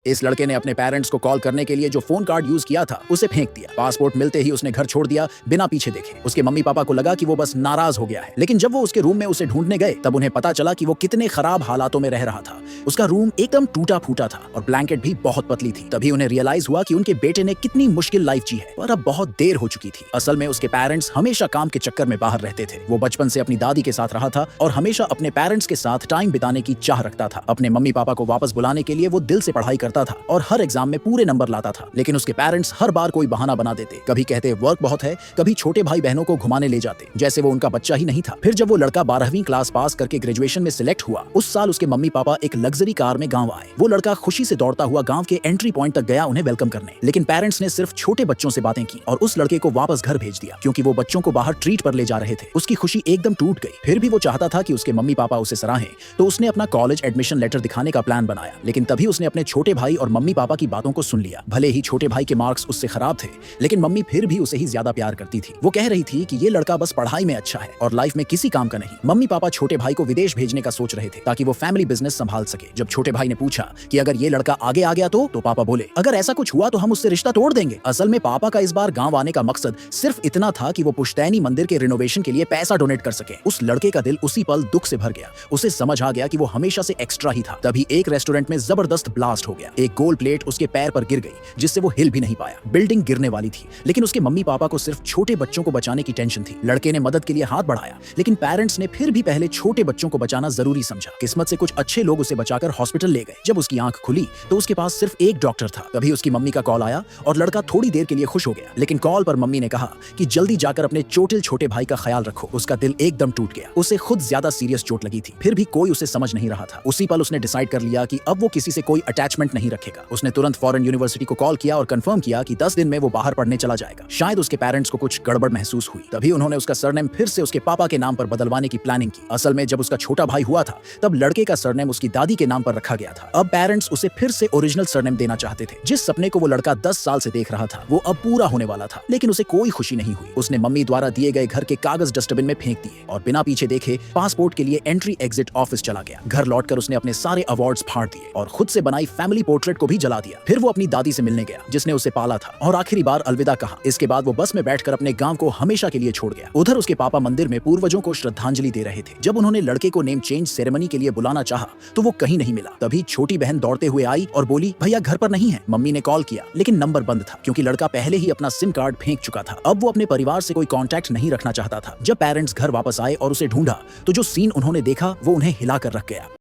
इस लड़के ने अपने पेरेंट्स को कॉल करने के लिए जो फोन कार्ड यूज किया था उसे फेंक दिया। पासपोर्ट मिलते ही उसने घर छोड़ दिया बिना पीछे देखे। उसके मम्मी पापा को लगा कि वो बस नाराज हो गया है, लेकिन जब वो उसके रूम में उसे ढूंढने गए तब उन्हें पता चला कि वो कितने खराब हालातों में रह रहा था। उसका रूम एकदम टूटा फूटा था और ब्लैंकेट भी बहुत पतली थी। तभी उन्हें रियलाइज हुआ कि उनके बेटे ने कितनी मुश्किल लाइफ जी है, पर अब बहुत देर हो चुकी थी। असल में उसके पेरेंट्स हमेशा काम के चक्कर में बाहर रहते थे। वो बचपन से अपनी दादी के साथ रहा था और हमेशा अपने पेरेंट्स के साथ टाइम बिताने की चाह रखता था। अपने मम्मी पापा को वापस बुलाने के लिए वो दिल से पढ़ाई करता था और हर एग्जाम में पूरे नंबर लाता था, लेकिन उसके पेरेंट्स हर बार कोई बहाना बना देते। कभी कहते वर्क बहुत है, कभी छोटे भाई बहनों को घुमाने ले जाते जैसे वो उनका बच्चा ही नहीं था। फिर जब वो लड़का 12वीं क्लास पास करके ग्रेजुएशन में सिलेक्ट हुआ, उस साल उसके मम्मी पापा एक लग्जरी कार में गांव आए। वो लड़का खुशी से दौड़ता हुआ गांव के एंट्री पॉइंट तक गया उन्हें वेलकम करने, लेकिन पेरेंट्स ने सिर्फ छोटे बच्चों से बातें की और उस लड़के को वापस घर भेज दिया क्योंकि वो बच्चों को बाहर ट्रीट पर ले जा रहे थे। उसकी खुशी एकदम टूट गई। फिर भी वो चाहता था कि उसके मम्मी पापा उसे सराहें, तो उसने अपना कॉलेज एडमिशन लेटर दिखाने का प्लान बनाया। लेकिन तभी उसने अपने छोटे भाई और मम्मी पापा की बातों को सुन लिया। भले ही छोटे भाई के मार्क्स उससे खराब थे, लेकिन मम्मी फिर भी उसे ही ज्यादा प्यार करती थी। वो कह रही थी कि ये लड़का बस पढ़ाई में अच्छा है और लाइफ में किसी काम का नहीं। मम्मी पापा छोटे भाई को विदेश भेजने का सोच रहे थे ताकि वो फैमिली बिजनेस संभाल सके। जब छोटे भाई ने पूछा कि अगर ये लड़का आगे आ गया तो पापा बोले, अगर ऐसा कुछ हुआ तो हम उससे रिश्ता तोड़ देंगे। असल में पापा का इस बार गांव आने का मकसद सिर्फ इतना था कि वो पुश्तैनी मंदिर के रिनोवेशन के लिए पैसा डोनेट कर सके। उस लड़के का दिल उसी पल दुख से भर गया। उसे समझ आ गया कि वो हमेशा से एक्स्ट्रा ही था। तभी एक रेस्टोरेंट में जबरदस्त ब्लास्ट हो गया। एक गोल प्लेट उसके पैर पर गिर गई, जिससे वो हिल भी नहीं पाया। बिल्डिंग गिरने वाली थी, लेकिन उसके मम्मी पापा को सिर्फ छोटे बच्चों को बचाने की टेंशन थी। लड़के ने मदद के लिए हाथ बढ़ाया, लेकिन पेरेंट्स ने फिर भी पहले छोटे बच्चों को बचाना जरूरी समझा। किस्मत से कुछ अच्छे लोग उसे बचाकर हॉस्पिटल ले गए। जब उसकी आंख खुली तो उसके पास सिर्फ एक डॉक्टर था। तभी उसकी मम्मी का कॉल आया और लड़का थोड़ी देर के लिए खुश हो गया, लेकिन कॉल पर मम्मी ने कहा कि जल्दी जाकर अपने चोटिल छोटे भाई का ख्याल रखो। उसका दिल एकदम टूट गया। उसे खुद ज्यादा सीरियस चोट लगी थी, फिर भी कोई उसे समझ नहीं रहा था। उसी पल उसने डिसाइड कर लिया कि अब वो किसी से कोई अटैचमेंट नहीं रखेगा। उसने तुरंत फॉरेन यूनिवर्सिटी को कॉल किया और कंफर्म किया कि 10 दिन में वो बाहर पढ़ने चला जाएगा। शायद उसके पेरेंट्स को कुछ गड़बड़ महसूस हुई, तभी उन्होंने उसका सरनेम फिर से उसके पापा के नाम पर बदलवाने की प्लानिंग की। असल में जब उसका छोटा भाई हुआ था तब लड़के का सरनेम उसकी दादी के नाम पर रखा गया था। अब पेरेंट्स उसे फिर से ओरिजिनल सरनेम देना चाहते थे। जिस सपने को वो लड़का 10 साल से देख रहा था वो अब पूरा होने वाला था, लेकिन उसे कोई खुशी नहीं हुई। उसने मम्मी द्वारा दिए गए घर के कागज डस्टबिन में फेंक दिए और बिना पीछे देखे पासपोर्ट के लिए एंट्री एग्जिट ऑफिस चला गया। घर लौटकर उसने अपने सारे अवार्ड्स फाड़ दिए और खुद से बनाई फैमिली पोर्ट्रेट को भी जला दिया। फिर वो अपनी दादी से मिलने गया जिसने उसे पाला था और आखिरी बार अलविदा कहा। इसके बाद वो बस में बैठकर अपने गांव को हमेशा के लिए छोड़ गया। उधर उसके पापा मंदिर में पूर्वजों को श्रद्धांजलि दे रहे थे। जब उन्होंने लड़के को नेम चेंज सेरेमनी के लिए बुलाना चाहा तो वो कहीं नहीं मिला। तभी छोटी बहन दौड़ते हुए आई और बोली, भैया घर पर नहीं है। मम्मी ने कॉल किया, लेकिन नंबर बंद था क्योंकि लड़का पहले ही अपना सिम कार्ड फेंक चुका था। अब वो अपने परिवार से कोई कांटेक्ट नहीं रखना चाहता था। जब पेरेंट्स घर वापस आए और उसे ढूंढा तो जो सीन उन्होंने देखा वो उन्हें हिला कर रख गया।